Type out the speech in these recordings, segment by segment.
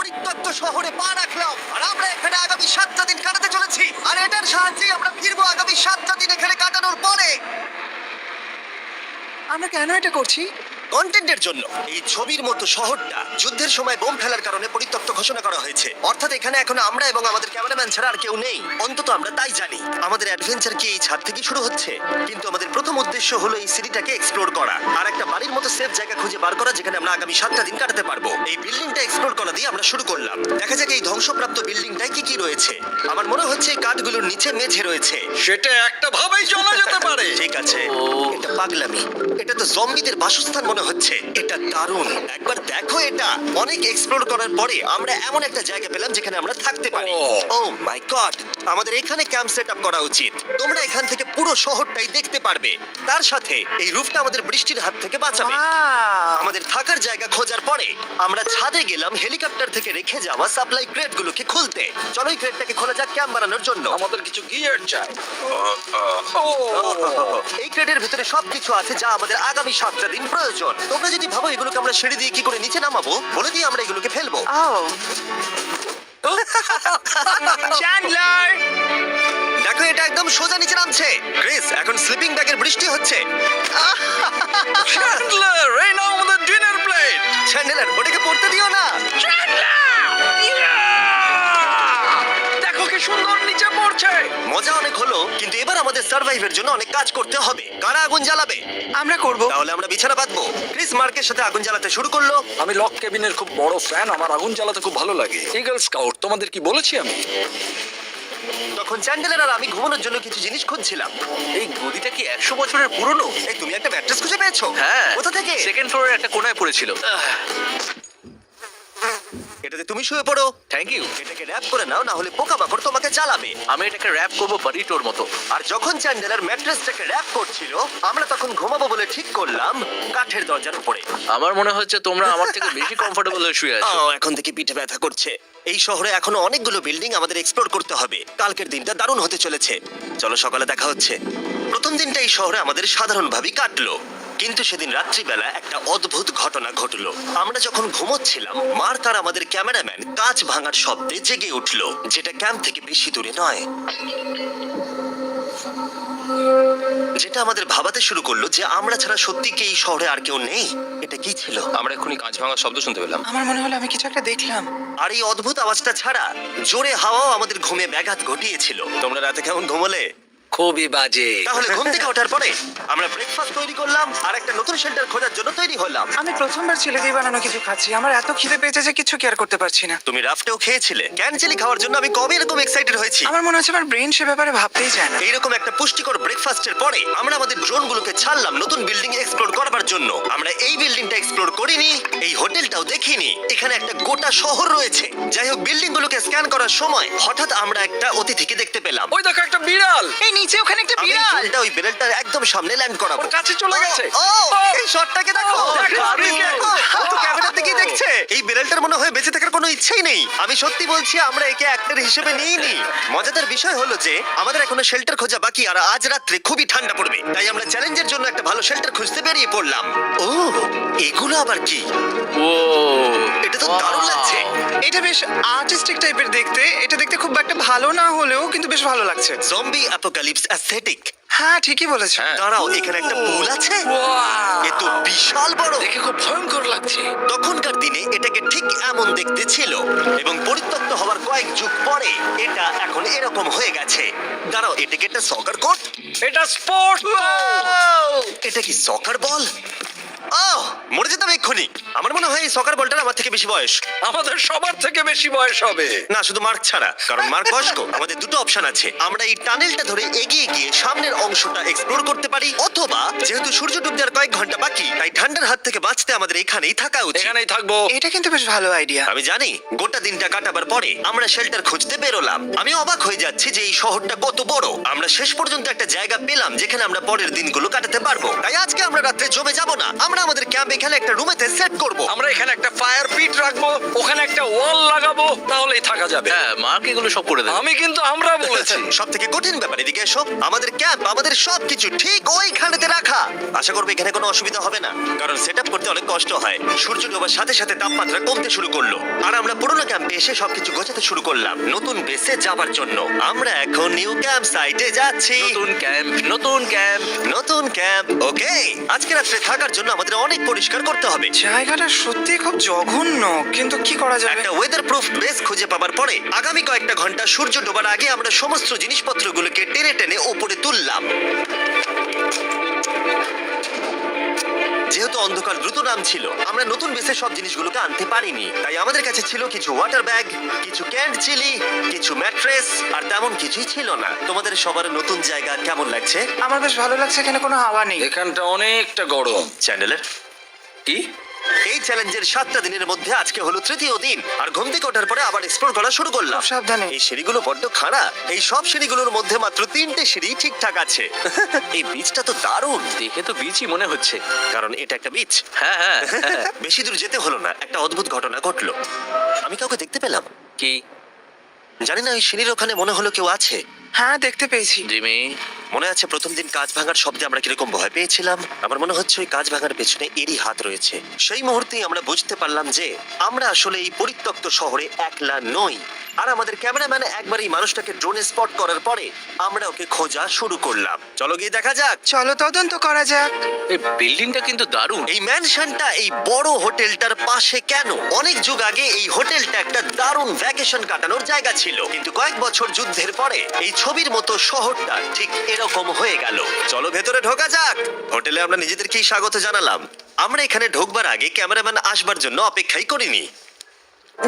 পরিত্যক্ত শহরে পা রাখলাম আর আমরা এখানে আগামী 7টা দিন কাটাতে চলেছি আর এটার সাহায্যে আমরা ফিরবো আগামী 7টা দিন এখানে কাটানোর পরে আমরা কেন এটা করছি? কন্টেন্টের জন্য। এই ছবির মতো শহরটা যুদ্ধের সময় বোম ফেলার কারণে পরিত্যক্ত ঘোষণা করা হয়েছে, অর্থাৎ এখানে এখন আমরা এবং আমাদের ক্যামেরাম্যান ছাড়া আর কেউ নেই, অন্তত আমরা তাই জানি। আমাদের অ্যাডভেঞ্চার কি এই ছাদ থেকে শুরু হচ্ছে, কিন্তু আমাদের প্রথম উদ্দেশ্য হলো এই সিটিটাকে এক্সপ্লোর করা আর একটা বাড়ির মতো সেফ জায়গা খুঁজে বার করা যেখানে আমরা আগামী 7টা দিন কাটাতে পারবো। এই বিল্ডিংটা এক্সপ্লোর করা দিয়ে আমরা শুরু করলাম। দেখা যাক এই ধ্বংসপ্রাপ্ত বিল্ডিংটায় কি কি রয়েছে। আমার মনে হচ্ছে এই কাঠগুলোর নিচে মেঝে রয়েছে। সেটা একটা ভাবেই চলা যেতে পারে। ঠিক আছে, এটা পাগলামি। এটা তো জম্বিদের বাসস্থান মনে হচ্ছে। এটা দারুণ, একবার দেখো এটা। অনেক এক্সপ্লোর করার পরে আমরা এমন একটা জায়গা পেলাম যেখানে আমরা থাকতে পারি। ও মাই গড, আমাদের এখানে ক্যাম্প সেট আপ করা উচিত। তোমরা এখান থেকে পুরো শহরটাই দেখতে পারবে। তার সাথে এই রুফটা আমাদের বৃষ্টির হাত থেকে বাঁচাবে। Wow! আমাদের থাকার জায়গা খোঁজার পরে আমরা ছাদে গেলাম হেলিকপ্টার থেকে রেখে যাওয়া সাপ্লাই ক্রেটগুলোকে খুলতে। চলো এই ক্রেটটাকে খোলা যাক ক্যাম্প বানানোর জন্য। আমাদের কিছু গিয়ার চাই। এই ক্রেটের ভিতরে সবকিছু আছে যা আমাদের আগামী 7টা দিন প্রয়োজন। তোমরা যদি ভাবো এগুলোকে আমরা সিঁড়ি দিয়ে কি করে নিচে নামাবো, বলে দিয়ে আমরা এগুলোকে ফেলবো। Oh! Chandler! দেখো এটা একদম সোজা নিচে নামছে। ক্রিস, এখন স্লিপিং ব্যাগের বৃষ্টি হচ্ছে। চ্যান্ডলার, এই নাও আমাদের ডিনার প্লেট। চ্যান্ডেলার, ওটাকে পড়তে দিও না। দেখো কি সুন্দর নিচে পড়ছে। মজা অনেক হলো, কিন্তু এবার আমাদের সার্ভাইভের জন্য অনেক কাজ করতে হবে। কারা আগুন জ্বালাবে? আমরা করব। তাহলে আমরা বিছানা বাঁধবো। ক্রিস মার্কের সাথে আগুন জ্বালাতে শুরু করলো। আমি লক কেবিনের খুব বড় ফ্যান, আমার আগুন জ্বালাতে খুব ভালো লাগে। ইগল স্কাউট, তোমাদের কি বলেছি আমি? তখন চ্যান্ডেলার আর আমি ঘুমানোর জন্য কিছু জিনিস খুঁজছিলাম। এই গদিটা কি 100 বছরের পুরনো? এই তুমি একটা ম্যাট্রেস খুঁজে পেয়েছো? হ্যাঁ। কোথা থেকে? সেকেন্ড ফ্লোরের একটা কোণায় পড়েছিল। এটাতে তুমি শুয়ে পড়ো। Thank you. এটাকে র‍্যাপ করে নাও, না হলে পোকামাকড় তোমাকে জ্বালাবে। আমি এটাকে র‍্যাপ করব বাড়িটোর মতো। আর যখন চ্যান্ডেলার ম্যাট্রেসটাকে র‍্যাপ করছিল, আমরা তখন ঘুমাবো বলে ঠিক করলাম কাঠের দরজার উপরে। আমার মনে হচ্ছে তোমরা আমার থেকে বেশি কমফোর্টেবল হয়ে শুয়ে আছো। এখন থেকে পিঠে ব্যথা করছে। এই শহরে এখনো অনেকগুলো বিল্ডিং আমাদের এক্সপ্লোর করতে হবে। কালকের দিনটা দারুণ হতে চলেছে। চলো সকালে দেখা হচ্ছে। প্রথম দিনটা এই শহরে আমাদের সাধারণভাবেই কাটলো, কিন্তু সেদিন রাত্রিবেলা একটা অদ্ভুত ঘটনা ঘটলো। আমরা যখন ঘুমোচ্ছিলাম, মার্ক আর আমাদের ক্যামেরাম্যান কাঁচ ভাঙার শব্দে জেগে উঠলো, যেটা ক্যাম্প থেকে বেশি দূরে নয়। যেটা আমাদের ভাবাতে শুরু করলো যে আমরা ছাড়া সত্যি কি এই শহরে আর কেউ নেই। এটা কি ছিল? আমরা এখনই কাঁচ ভাঙার শব্দ শুনতে পেলাম। আমার মনে হলো আমি কিছু একটা দেখলাম। আর এই অদ্ভুত আওয়াজটা ছাড়া জোরে হাওয়াও আমাদের ঘুমে ব্যাঘাত ঘটিয়েছিল। তোমরা রাতে কেমন ঘুমোলে? খুবই বাজে। তাহলে ঘুম থেকে ওঠার পরে আমরা ব্রেকফাস্ট তৈরি করলাম আর একটা নতুন শেল্টার খোঁজার জন্য তৈরি হলাম। আমি প্রথমবার ছেলে দিয়ে বানানো কিছু খাচ্ছি। আমার এত খিদে পেয়েছে যে কিছু কেয়ার করতে পারছি না। তুমি রাফটেও খেয়েছিলে। ক্যানচেলি খাওয়ার জন্য আমি কবে এরকম এক্সাইটেড হয়েছি। আমার মনে হচ্ছে আমার ব্রেন সে ব্যাপারে ভাবতেই চায় না। এইরকম একটা পুষ্টিকর ব্রেকফাস্টের পরে আমরা আমাদের ড্রোনগুলোকে ছাড়লাম নতুন বিল্ডিং এক্সপ্লোর করবার জন্য। আমরা এই বিল্ডিংটা এক্সপ্লোর করিনি, এই হোটেলটাও দেখিনি। এখানে একটা গোটা শহর রয়েছে। যাই হোক, বিল্ডিংগুলোকে স্ক্যান করার সময় হঠাৎ আমরা একটা অতিথিকে দেখতে পেলাম। ওই দেখো একটা বিড়াল। এই নিচে ওখানে একটা আমি এই বিড়াল। ড্রোনটা ওই বেরেলটার একদম সামনে ল্যান্ড করাবো। ওর কাছে চলে গেছে। এই শটটাকে দেখো। দেখো, ও তো ক্যামেরা থেকেই দেখছে। এই বেরেলটার মনে হয় বেঁচে থাকার কোনো ইচ্ছেই নেই। আমি সত্যি বলছি, আমরা একে অ্যাক্টর হিসেবে নিইনি। মজাদার বিষয় হলো যে আমাদের এখনো শেল্টার খোঁজা বাকি, আর আজ রাত্রে খুবই ঠান্ডা পড়বে। তাই আমরা চ্যালেঞ্জের জন্য একটা ভালো শেল্টার খুঁজতে বেরিয়ে পড়লাম। ও, এগুলো আবার কি? ও, এটা তো দারুণ লাগছে। এটা বেশ আর্টিস্টিক টাইপের দেখতে। এটা দেখতে খুব একটা ভালো না হলেও কিন্তু বেশ ভালো লাগছে। Zombie apocalypse aesthetic. হ্যাঁ, ঠিকই বলেছো। হ্যাঁ। দাঁড়াও, এখানে একটা পুল আছে। এ তো বিশাল বড়। দেখে খুব ভয়ঙ্কর লাগছে। তখনকার দিনে এটাকে ঠিক এমন দেখতে ছিল, এবং পরিত্যক্ত হওয়ার কয়েক যুগ পরে এটা এখন এরকম হয়ে গেছে। দাঁড়াও, এটাকে একটা সকার কোর্ট? এটা স্পোর্ট। এটা কি সকার বল? আহ, মরে যেতাম এক্ষুনি। আমার মনে হয় এই সকার বলটার আমার থেকে বেশি বয়স। আমাদের সবার থেকে বেশি বয়স হবে। না, শুধু মার্ক ছাড়া, কারণ মার্ক বয়স্ক। আমাদের দুটো অপশন আছে। আমরা এই টানেলটা ধরে এগিয়ে গিয়ে সামনের অংশটা এক্সপ্লোর করতে পারি, অথবা যেহেতু সূর্য ডুবতে আর কয়েক ঘন্টা বাকি, তাই ঠান্ডার হাত থেকে বাঁচতে আমাদের এখানেই থাকা উচিত। এখানেই থাকবো। এটা কিন্তু বেশ ভালো আইডিয়া। আমি জানি। গোটা দিনটা কাটাবার পরে আমরা শেল্টার খুঁজতে বেরোলাম। আমি অবাক হয়ে যাচ্ছি যে এই শহরটা কত বড়। আমরা শেষ পর্যন্ত একটা জায়গা পেলাম যেখানে আমরা পরের দিনগুলো কাটাতে পারবো। তাই আজকে আমরা রাত্রে জমে যাব না, আমরা আমরা আমাদের ক্যাম্প এখানে একটা রুমেতে সেট করব। আমরা এখানে একটা ফায়ার পিট রাখবো, ওখানে একটা ওয়াল লাগাবো, তাহলেই থাকা যাবে। হ্যাঁ মার্ক এগুলো সব করে দেবে। আমি কিন্তু আমরা বলেছি। সব থেকে কঠিন ব্যাপার, এদিকে এসো। আমাদের ক্যাম্প, আমাদের সবকিছু ঠিক ওইখানেতে রাখা। আশা করবো এখানে কোনো অসুবিধা হবে না, কারণ সেট আপ করতে অনেক কষ্ট হয়। সূর্য ডোবার সাথে সাথে তাপমাত্রা কমতে শুরু করলো, আর আমরা পুরোনো ক্যাম্পে এসে সবকিছু গোছাতে শুরু করলাম নতুন বেসে যাবার জন্য। আমরা এখন নিউ ক্যাম্প সাইটে যাচ্ছি। নতুন ক্যাম্প, নতুন ক্যাম্প। নতুন ক্যাম্প, ওকে। আজকে রাত্রে থাকার জন্য আমাদের অনেক পরিষ্কার করতে হবে। জায়গাটা সত্যি খুব জঘন্য, কিন্তু কি করা যাবে? একটা ওয়েদার প্রুফ বেস খুঁজে পাবার পরে আগামী কয়েকটা ঘন্টা সূর্য ডোবার আগে আমরা সমস্ত জিনিসপত্রগুলোকে টেনে টেনে উপরে তুললাম। যেহেতু অন্ধকার দ্রুত নামছিল, আমরা নতুন বেসে সব জিনিসগুলোকে আনতে পারিনি, তাই আমাদের কাছে ছিল কিছু ওয়াটার ব্যাগ, কিছু ক্যান্ড চিলি, কিছু ম্যাট্রেস, আর তেমন কিছুই ছিল না। তোমাদের সবার নতুন জায়গা কেমন লাগছে? আমার বেশ ভালো লাগছে, এখানে কোনো হাওয়া নেই। এখানটা অনেকটা গরম। চ্যানেলের কি? এই চ্যালেঞ্জের 7টা দিনের মধ্যে আজকে হলো তৃতীয় দিন, আর ঘুম থেকে ওঠার পরে আবার এক্সপ্লোর করা শুরু করলাম। খুব সাবধানে। এই সিঁড়িগুলো বড্ড খাড়া। এই সব সিঁড়িগুলোর মধ্যে মাত্র 3টে সিঁড়ি ঠিকঠাক আছে। এই বীজটা তো দারুণ, দেখে তো বিচই মনে হচ্ছে। কারণ এটা একটা বীজ। হ্যাঁ হ্যাঁ হ্যাঁ। বেশি দূর যেতে হলো না, একটা অদ্ভুত ঘটনা ঘটলো। আমি কাউকে দেখতে পেলাম, কি? জানি না, ওই সিঁড়ির ওখানে মনে হলো কেউ আছে। হ্যাঁ, দেখতে পেয়েছি। জিমি, মনে আছে প্রথম দিন কাঁচ ভাঙার শব্দে আমরা কিরকম ভয় পেয়েছিলাম? আমার মনে হচ্ছে ওই কাঁচ ভাঙার পেছনে এরই হাত রয়েছে। সেই মুহূর্তেই আমরা বুঝতে পারলাম যে আমরা আসলে এই পরিত্যক্ত শহরে একলা নই। আর আমাদের ক্যামেরাম্যান একবার এই মানুষটাকে ড্রোনে স্পট করার পরে আমরা ওকে খোঁজা শুরু করলাম। চলো গিয়ে দেখা যাক। চলো তদন্ত করা যাক। এই বিল্ডিংটা কিন্তু দারুণ। এই ম্যানশনটা এই বড় হোটেলটার পাশে কেন? অনেক যুগ আগে এই হোটেলটা একটা দারুণ ভ্যাকেশন কাটানোর জায়গা ছিল, কিন্তু কয়েক বছর যুদ্ধের পরে এই ছবির মতো শহরটা ঠিক এরকম হয়ে গেল। চলো ভেতরে ঢোকা যাক। হোটেলে আমরা নিজেদেরকেই স্বাগত জানালাম। আমরা এখানে ঢোকবার আগে ক্যামেরাম্যান আসবার জন্য অপেক্ষাই করিনি।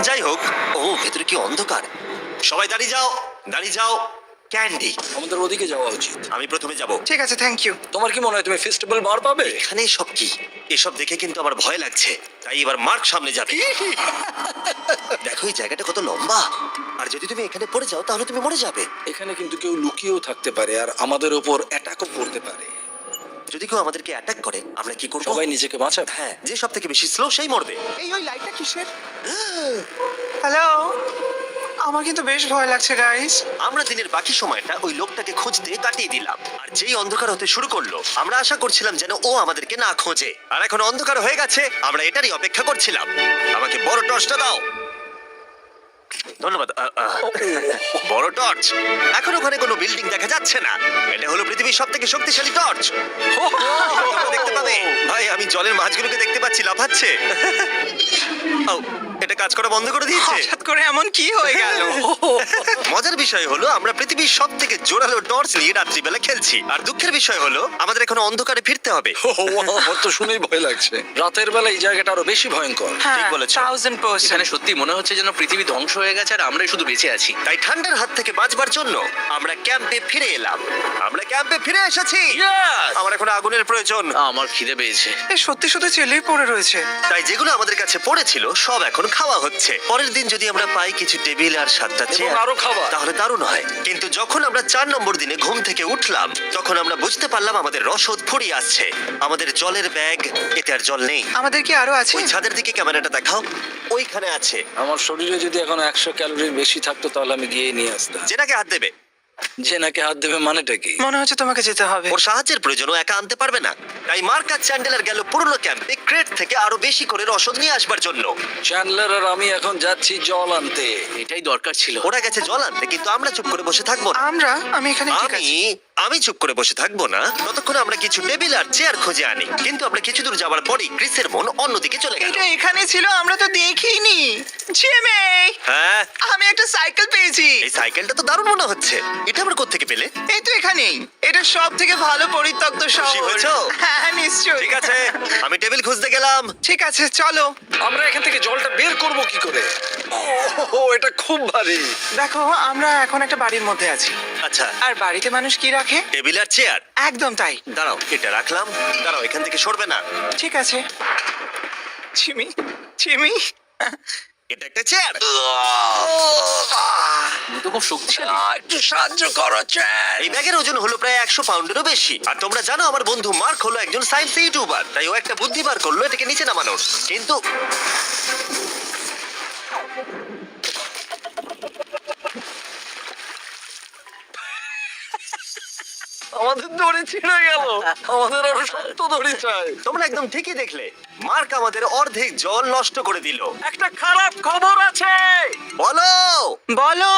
যাই হোক, ও ভেতরে কি অন্ধকার। সবাই দাঁড়িয়ে যাও, দাঁড়িয়ে যাও। ক্যান্ডি, আমাদের ওদিকে যাওয়া উচিত। আমি প্রথমে যাব। ঠিক আছে, থ্যাংক ইউ। তোমার কি মনে হয় তুমি ফেস্টিভ্যাল বার পাবে? এখানে সব কি? এসব দেখে কিন্তু আমার ভয় লাগছে, তাই এবার মার্ক সামনে যাবে। দেখো এই জায়গাটা কত লম্বা, আর যদি তুমি এখানে পড়ে যাও তাহলে তুমি মরে যাবে। এখানে কিন্তু কেউ লুকিয়েও থাকতে পারে আর আমাদের ওপর অ্যাটাকও করতে পারে। যদি কেউ আমাদেরকে অ্যাটাক করে আমরা কি করব? সবাই নিজেকে বাঁচাবে। হ্যাঁ, যে সব থেকে বেশি স্লো সেই মরবে। ওই লাইটটা কিসের? হ্যালো, আমার কিন্তু বেশ ভয় লাগছে গাইস। আমরা দিনের বাকি সময়টা ওই লোকটাকে খুঁজতে কাটিয়ে দিলাম, আর যেই অন্ধকার হতে শুরু করলো আমরা আশা করছিলাম যেন ও আমাদেরকে না খোঁজে। আর এখন অন্ধকার হয়ে গেছে, আমরা এটারই অপেক্ষা করছিলাম। আমাকে বড় টর্চটা দাও। ধন্যবাদ। বড় টর্চ। এখন ওখানে কোনো বিল্ডিং দেখা যাচ্ছে না। এটা হলো পৃথিবীর সব থেকে শক্তিশালী টর্চ। তোমরা দেখতে পাবে। ভাই, আমি জলের মাছগুলোকে দেখতে পাচ্ছি লাফাচ্ছে। ও, এটা কাজ করা বন্ধ করে দিয়েছে। হঠাৎ করে এমন কি হয়ে গেল? মজার বিষয় হলো আমরা পৃথিবীর সব থেকে জোরালো টর্চ নিয়ে রাত্রিবেলা খেলছি, আর দুঃখের বিষয় হলো আমাদের এখন অন্ধকারে ফিরতে হবে। আমার তো শুনেই ভয় লাগছে। রাতের বেলা এই জায়গাটা আরো বেশি ভয়ঙ্কর। হ্যাঁ, বলেছো। 1000%। এখানে সত্যি মনে হচ্ছে যেন পৃথিবী ধ্বংস হয়ে গেছে আর আমরাই শুধু বেঁচে আছি। তাই ঠান্ডার হাত থেকে বাঁচবার জন্য আমরা ক্যাম্পে ফিরে এলাম। আমরা ক্যাম্পে ফিরে এসেছি। Yes! আমার এখন আগুনের প্রয়োজন। আমার খিদে পেয়েছে। এ সত্যি সত্যি চেলেই পড়ে রয়েছে। তাই যেগুলো আমাদের কাছে পড়েছিল সব এখন খাওয়া হচ্ছে। পরের দিন যদি আমরা পাই কিছু টেবিল আর 7টা এবং চেয়ার আরো খাবার। তাহলে দারুণ হয়। কিন্তু যখন আমরা 4 নম্বর দিনে ঘুম থেকে উঠলাম তখন আমরা বুঝতে পারলাম আমাদের রসদ ফুরিয়ে আসছে। আমাদের জলের ব্যাগ, এতে আর জল নেই। আমাদের কি আরো আছে? ওই ছাদের দিকে ক্যামেরাটা দেখাও, ওইখানে আছে। আমার শরীরে যদি এখন 100 ক্যালোরির বেশি থাকতো তাহলে আমি গিয়ে নিয়ে আসতাম। যেটাকে হাত দেবে। যে নাকি হাত দেবে মানেটা কি? মনে হচ্ছে তোমাকে যেতে হবে। ওর সাহায্যের প্রয়োজন, ও একা আনতে পারবে না। তাই মার্ক আর চ্যান্ডেলার গেল পুরনো ক্যাম্পে ক্রেট থেকে আরো বেশি করে রসদ নিয়ে আসবার জন্য। চ্যান্ডলার আর আমি এখন যাচ্ছি জল আনতে। এটাই দরকার ছিল। ওরা গেছে জল আনতে, কিন্তু আমরা চুপ করে বসে থাকবো না। আমি এখানে ঠিক আছি। আমি চুপ করে বসে থাকবো না ততক্ষণ আমরা কিছু টেবিল আর চেয়ার খুঁজে আনি। কিন্তু আমরা কিছু দূর যাবার পরই ক্রিসের মন অন্যদিকে চলে গেল। এটা এখানে ছিল, আমরা তো দেখিনি। জিমি, হ্যাঁ, আমি একটা সাইকেল পেয়েছি। এই সাইকেলটা তো দারুণ মনে হচ্ছে। এটা আমরা কোত্থেকে পেলে? এই তো এখানেই। এটা সব থেকে ভালো পরিত্যক্ত শহর। হয়েছো? হ্যাঁ, নিশ্চয়ই। ঠিক আছে, আমি টেবিল খুঁজতে গেলাম। ঠিক আছে, চলো। আমরা এখান থেকে জলটা বের করব কি করে? ও, এটা খুব ভারী। দেখো, আমরা এখন একটা বাড়ির মধ্যে আছি। আচ্ছা, আর বাড়িতে মানুষ কি রাখে? টেবিল আর চেয়ার। একদম তাই। দাঁড়াও, এটা রাখলাম। দাঁড়াও, এখান থেকে সরবে না। ঠিক আছে। চিমি, চিমি, এটা একটা চেয়ার। তুমি তো খুব শক্তিশালী। একটু সাহায্য করো চ্যান। এই ব্যাগের ওজন হলো প্রায় 100 পাউন্ডেরও বেশি। আর তোমরা জানো আমার বন্ধু মার্ক হলো একজন সায়েন্স ইউটিউবার, তাই ও একটা বুদ্ধি বার করলো এটাকে নিচে নামানোর। কিন্তু আমাদের দড়ি ছিঁড়ে গেল। আমাদের আরো শক্ত দড়ি চাই। তোমরা একদম ঠিকই দেখলে, মার্ক আমাদের অর্ধেক জল নষ্ট করে দিল। একটা খারাপ খবর আছে, বলো। বলো।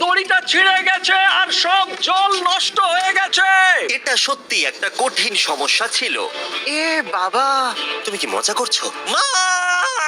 দড়িটা ছিঁড়ে গেছে আর সব জল নষ্ট হয়ে গেছে। এটা সত্যি একটা কঠিন সমস্যা ছিল। এ বাবা। তুমি কি মজা করছো?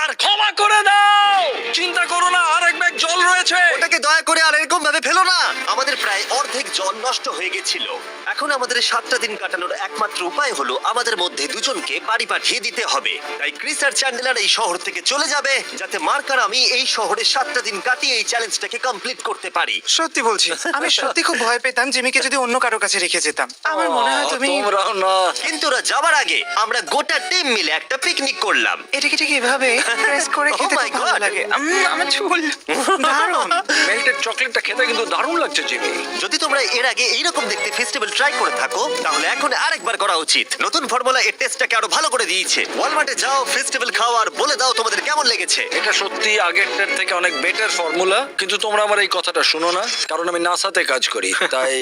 আর ক্ষমা করে দাও, চিন্তা করো না, আর এক ব্যাগ জল রয়েছে। ওটাকে দয়া করে আর এরকম ভাবে ফেলো না। আমাদের প্রায় অর্ধেক জল নষ্ট হয়ে গেছিল। এখন আমাদের 7টা দিন কাটানোর একমাত্র উপায় হলো আমাদের মধ্যে দুজনকে বাড়ি পাঠিয়ে দিতে হবে। তাই ক্রিস আর চ্যান্ডেলার এই শহর থেকে চলে যাবে, যাতে মার্ক আর আমি এই শহরে 7টা দিন কাটিয়ে এই চ্যালেঞ্জটাকে কমপ্লিট করতে পারি। সত্যি বলছি, আমি সত্যি খুব ভয় পেতাম জিমিকে যদি অন্য কারো কাছে রেখে যেতাম। আমার মনে হয় তুমি তোমরাও না। কিন্তু ওরা যাবার আগে আমরা গোটা টিম মিলে একটা পিকনিক করলাম। এটাকে ঠিক এভাবে প্রেস করে Oh খেতে my খুব ভালো God! লাগে। আমার চুল দারুণ। মেল্টেড চকলেটটা খেতে কিন্তু দারুণ লাগছে জিমি। যদি তোমরা এর আগে এইরকম দেখতে ফেস্টিভ্যাল ট্রাই করে থাকো, তাহলে এখন আরেকবার করা উচিত। নতুন ফর্মুলা এর টেস্টটাকে আরো ভালো করে দিয়েছে। ওয়ালমার্টে যাও, ফেস্টিভ্যাল খাও আর বলে দাও তোমাদের কেমন লেগেছে। এটা সত্যি আগেরটার থেকে অনেক বেটার ফর্মুলা, কিন্তু তোমরা আমার এই কথাটা শুনো না, কারণ আমি নাসাতে কাজ করি, তাই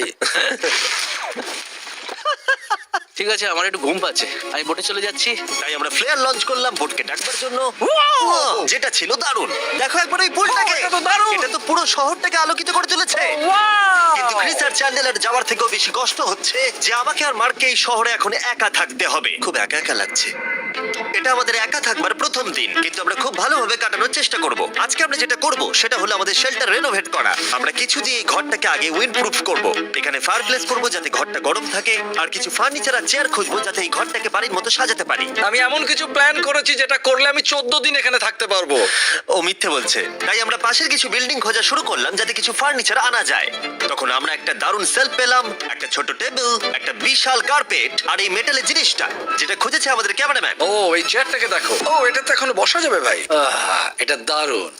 ঠিক আছে, আমার একটু ঘুম পাচ্ছে, আমি বোটে চলে যাচ্ছি। তাই আমরা ফ্লেয়ার লঞ্চ করলাম বোটকে ডাকবার জন্য, যেটা ছিল দারুণ। দেখো একবার ওই পুলটাকে, এটা তো দারুণ! এটা তো পুরো শহরটাকে আলোকিত করে তুলেছে। কিন্তু ক্রিস আর চ্যান্ডেলার যাওয়ার থেকেও বেশি কষ্ট হচ্ছে যে আমাকে আর মার্ককে এই শহরে এখন একা থাকতে হবে। খুব একা একা লাগছে। এটা আমাদের একা থাকবার প্রথম দিন, কিন্তু আমরা খুব ভালোভাবে কাটানোর চেষ্টা করব। আজকে আমরা যেটা করব সেটা হলো আমাদের শেল্টার রেনোভেট করা। আমরা কিছু দিয়ে এই ঘরটাকে আগে উইন্ড প্রুফ করব। এখানে ফায়ারপ্লেস করব যাতে ঘরটা গরম থাকে, আর কিছু ফার্নিচার আর চেয়ার খুঁজবো যাতে এই ঘরটাকে বাড়ির মতো সাজাতে পারি। আমি এমন কিছু প্ল্যান করেছি যেটা করলে আমি 14 দিন এখানে থাকতে পারবো। ও মিথ্যে বলছে। তাই আমরা পাশের কিছু বিল্ডিং খোঁজা শুরু করলাম যাতে কিছু ফার্নিচার আনা যায়। তখন আমরা একটা দারুণ সেলফ পেলাম, একটা ছোট টেবিল, একটা বিশাল কার্পেট আর এই মেটালের জিনিসটা যেটা খুঁজেছে আমাদের ক্যামেরাম্যান। ও এই চেয়ারটাকে দেখো, ও এটা তো এখনো বসা যাবে ভাই। এটা দারুণ।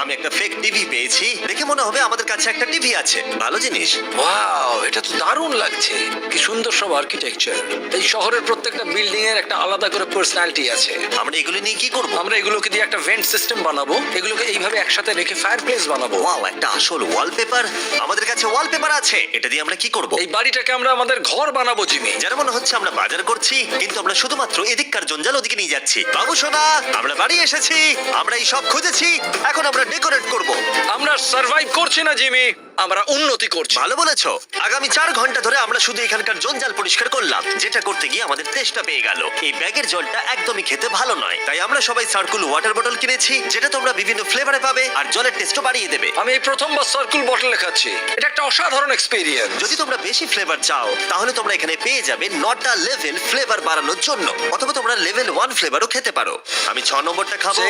আমি একটা ফেক টিভি পেয়েছি, দেখে মনে হবে আমাদের কাছে একটা টিভি আছে। ভালো জিনিস। ওয়াও, এটা তো দারুণ লাগছে। কি সুন্দর সব আর্কিটেকচার। এই শহরের প্রত্যেকটা বিল্ডিং এর একটা আলাদা করে পার্সোনালিটি আছে। আমরা এগুলো নিয়ে কি করব? আমরা এগুলোকে দিয়ে একটা ভেন্ট সিস্টেম বানাবো, এগুলোকে এইভাবে একসাথে রেখে ফায়ারপ্লেস বানাবো। ওয়াও, একটা আসল ওয়ালপেপার। আমাদের কাছে ওয়ালপেপার আছে। এটা দিয়ে আমরা কি করব? এই বাড়িটাকে আমরা আমাদের ঘর বানাবো জিমি। যার মনে হচ্ছে আমরা বাজার করছি, কিন্তু আমরা শুধুমাত্র এদিককার জঞ্জাল ওদিকে নিয়ে যাচ্ছি। বাবু সোনা, আমরা বাড়ি এসেছি, আমরা এই সব খুঁজেছি, এখন আমরা ডেকোরেট করব। আমরা সার্ভাইভ করছি না জিমি, আমরা উন্নতি করছি। ভালো বলেছো। আগামী 4 ঘন্টা ধরে আমরা শুধু এখানকার জঞ্জাল পরিষ্কার করলাম, যেটা করতে গিয়ে আমাদের তেষ্টা পেয়ে গেল। এই ব্যাগের জলটা একদমই খেতে ভালো নয়, তাই আমরা সবাই সার্কুল ওয়াটার বটল কিনেছি, যেটা তোমরা বিভিন্ন ফ্লেভারে পাবে আর জলের টেস্টও বাড়িয়ে দেবে। আমি এই প্রথমবার সার্কুল বটলে খাচ্ছি, এটা একটা অসাধারণ এক্সপেরিয়েন্স। যদি তোমরা বেশি ফ্লেভার চাও, তাহলে তোমরা এখানে পেয়ে যাবে 9টা লেভেল ফ্লেভার বাড়ানোর জন্য, অথবা তোমরা লেভেল 1 ফ্লেভারও খেতে পারো। আমি 6 নম্বরটা খাবো।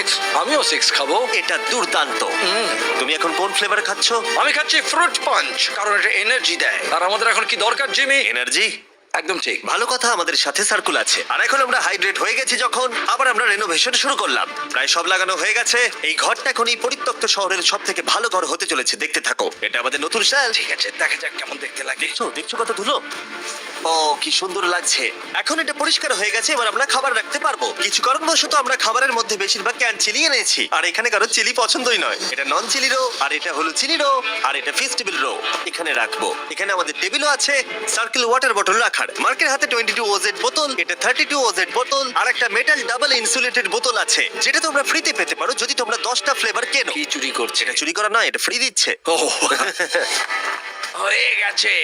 আমিও 6 খাবো। এটা দুর্দান্ত। তুমি এখন কোন ফ্লেভার খাচ্ছ? আমি খাচ্ছি ফ্রুট পাঞ্চ, কারণ এটা এনার্জি দেয়। আর আমাদের এখন কি দরকার জিমি? এনার্জি। একদম ঠিক। ভালো কথা, আমাদের সাথে সার্কুল আছে। আর এখন আমরা হাইড্রেট হয়ে গেছি যখন, আবার আমরা রেনোভেশন শুরু করলাম। প্রায় সব লাগানো হয়ে গেছে। এই ঘরটা এখন এই পরিত্যক্ত শহরের সব থেকে ভালো ঘর হতে চলেছে। দেখতে থাকো, এটা আমাদের নতুন স্টাইল। ঠিক আছে, দেখা যাক কেমন দেখতে লাগে। দেখছো কত ধুলো। ও কি সুন্দর লাগছে। এখন এটা পরিষ্কার হয়ে গেছে, এবার আমরা খাবার রাখতে পারবো। কিছু কারণবশত আমরা খাবারের মধ্যে বেশিরভাগ ক্যান চিলি এনেছি, আর এখানে কারো চিলি পছন্দই নয়। এটা নন চিলি রো, আর এটা হলো চিলি রো, আর এটা ফেস্টিভ্যাল রো। এখানে রাখবো। এখানে আমাদের টেবিলও আছে, সার্কেল ওয়াটার বটল রাখার। মার্কের হাতে 22 ওজেড বোতল, এটা 32 ওজেড বোতল, আর একটা মেটাল ডাবল ইনসুলেটেড বোতল আছে, যেটা তোমরা ফ্রিতে পেতে পারো যদি তোমরা 10টা ফ্লেভার কেনো। কি চুরি করছে? এটা চুরি করা নয়, এটা ফ্রি দিচ্ছে। ও হয়ে গেছে।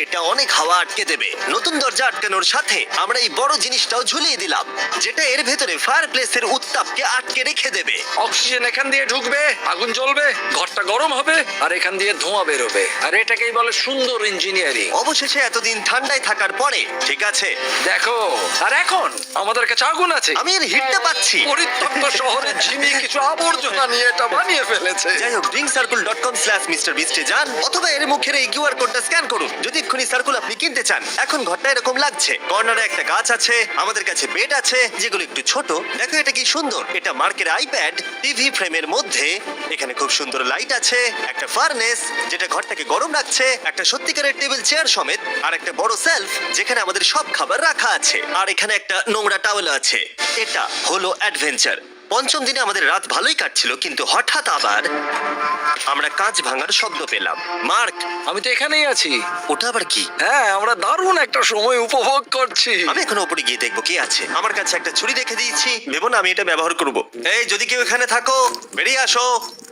এটা অনেক হাওয়া আটকে দেবে। নতুন দরজা আটকানোর সাথে আমরা এই বড় জিনিসটাও ঝুলিয়ে দিলাম, যেটা এর ভেতরে ফায়ারপ্লেসের উত্তাপকে আটকে রেখে দেবে। অক্সিজেন এখান দিয়ে ঢুকবে, আগুন জ্বলবে, ঘরটা গরম হবে, আর এখান দিয়ে ধোঁয়া বেরোবে। আর এটাকেই বলে সুন্দর ইঞ্জিনিয়ারিং। অবশেষে এতদিন ঠান্ডায় থাকার পরে ঠিক আছে। দেখো, আর এখন আমাদের কাছে আগুন আছে। আমি এর হিটটা পাচ্ছি। পরিত্যক্ত শহরে জিমি কিছু আবর্জনা নিয়ে এটা বানিয়ে ফেলেছে। যাই হোক, drinkcircle.com/MrBeast এ যান, অথবা এর মুখের এই কিউআর কোডটা স্ক্যান করুন যদি এক্ষুনি সার্কুল আপনি কিনতে চান। এখন ঘরটা এরকম লাগছে, কর্নারে একটা গাছ আছে, আমাদের কাছে বেড আছে যেগুলো একটু ছোট। দেখো এটা কি সুন্দর, এটা মার্কের আইপ্যাড টিভি ফ্রেমের মধ্যে। এখানে খুব সুন্দর লাইট আছে, একটা ফার্নেস যেটা ঘরটাকে গরম রাখছে, একটা সত্যিকারের টেবিল চেয়ার সমেত, আর একটা বড় সেলফ যেখানে আমাদের সব খাবার রাখা আছে, আর এখানে একটা নোংরা টাওয়েল আছে। এটা হলো অ্যাডভেঞ্চার। পঞ্চম দিনে আমাদের রাত ভালোই কাটছিল, কিন্তু হঠাৎ আবার আমরা কাঁচ ভাঙার শব্দ পেলাম। মার্ক, আমি তো এখানেই আছি। ওটা আবার কি? হ্যাঁ, আমরা দারুণ একটা সময় উপভোগ করছি। আমি এখন উপরে গিয়ে দেখবো কি আছে। আমার কাছে একটা ছুরি রেখে দিয়েছি, ভেবো না আমি এটা ব্যবহার করব। এই যদি কেউ এখানে থাকো বেরিয়ে আসো,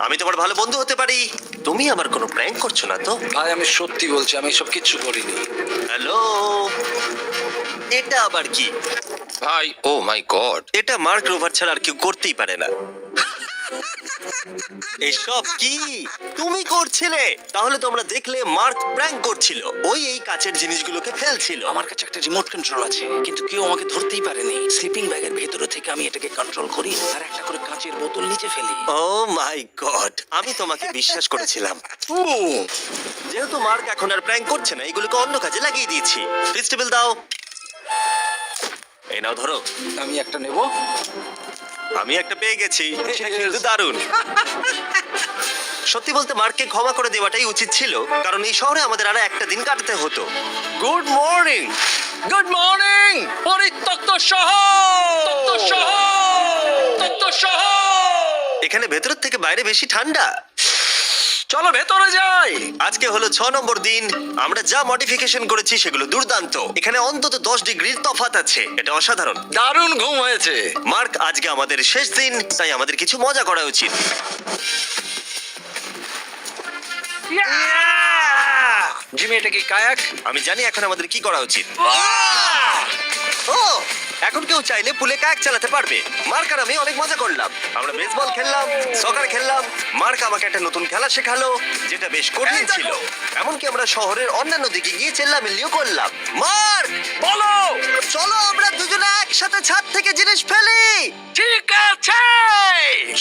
আমি তোমার ভালো বন্ধু হতে পারি। তুমি আমার কোনো প্র্যাঙ্ক করছো না তো? ভাই আমি সত্যি বলছি, আমি সব কিচ্ছু করিনি। হ্যালো, এটা আবার কি? ভাই ও মাই গড। এটা মার্ক রোভার ছাড়া আর কেউ করতেই পারে না। এসব কি তুমি করছিলে? তাহলে তোমরা দেখলে মার্ক প্র্যাঙ্ক করছিল। ওই এই কাচের জিনিসগুলোকে ফেলছিল। আমার কাছে একটা রিমোট কন্ট্রোল আছে, কিন্তু কেউ আমাকে ধরতেই পারেনি। স্লিপিং ব্যাগের ভেতরে থেকে আমি এটাকে কন্ট্রোল করি আর একটা করে কাঁচের বোতল নিচে ফেলি। ও মাই গড, আমি তোমাকে বিশ্বাস করেছিলাম। যেহেতু মার্ক এখন আর প্র্যাঙ্ক করছে না, এগুলোকে অন্য কাজে লাগিয়ে দিয়েছি। ফেস্টিভ্যাল দাও। এই নাও ধরো। আমি একটা নেব। আমি একটা পেয়ে গেছি, কিন্তু দারুণ। সত্যি বলতে মার্ককে ক্ষমা করে দেওয়াটাই উচিত ছিল, কারণ এই শহরে আমাদের আরো একটা দিন কাটাতে হতো। Good morning. গুড মর্নিং পরিত্যক্ত শহর। এখানে ভেতরের থেকে বাইরে বেশি ঠান্ডা। চলো ভেতরে যাই। আজকে হলো 6 নম্বর দিন। আমরা যা মডিফিকেশন করেছি সেগুলো দুর্দান্ত। এখানে অন্তত 10 ডিগ্রির তফাৎ আছে, এটা অসাধারণ। দারুণ ঘুম হয়েছে। মার্ক, আজকে আমাদের শেষ দিন, তাই আমাদের কিছু মজা করা উচিত। জিমি, এটা কি কায়াক? আমি জানি এখন আমাদের কি করা উচিত। ও, এখন কেউ চাইলে পুলে কায়াক চালাতে পারবে। মার্ক আর আমি অনেক মজা করলাম। আমরা বেসবল খেললাম, সকার খেললাম। মার্ক আমাকে একটা নতুন খেলা শেখালো, যেটা বেশ কঠিন ছিল। এমনকি আমরা শহরের অন্যান্য দিকে গিয়ে চেল্লামিল্লিও করলাম। মার্ক, বলো। চলো আমরা দুজনে একসাথে ছাদ থেকে জিনিস ফেলি। ঠিক আছে।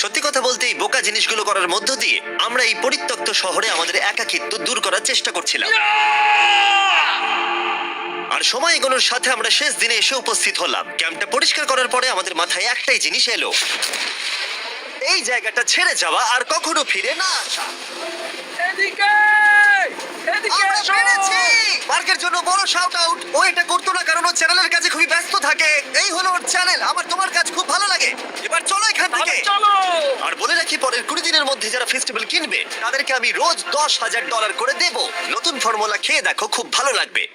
সত্যি কথা বলতে এই বোকা জিনিসগুলো করার মধ্য দিয়ে আমরা এই পরিত্যক্ত শহরে আমাদের একাকিত্ব দূর করার চেষ্টা করছিলাম। আর সময় এগোনোর সাথে আমরা শেষ দিনে এসে উপস্থিত হলাম। ক্যাম্পটা পরিষ্কার করার পরে আমাদের মাথায় একটাই জিনিস এলো, এই জায়গাটা ছেড়ে যাওয়া আর কখনো ফিরে না আসা। এদিকে আমরা এসো। পেরেছি! মার্কের জন্য বড় শাউট আউট। ও এটা করতো না কারণ ও চ্যানেলের কাছে খুবই ব্যস্ত থাকে। এই হলো ওর চ্যানেল। আমার তোমার কাজ খুব ভালো লাগে। এবার চলো এখান থেকে। চলো। আর বলে রাখি, পরের 20 দিনের মধ্যে যারা ফেস্টিভ্যাল কিনবে তাদেরকে আমি রোজ $10,000 করে দেব। নতুন ফর্মুলা খেয়ে দেখো, খুব ভালো লাগবে।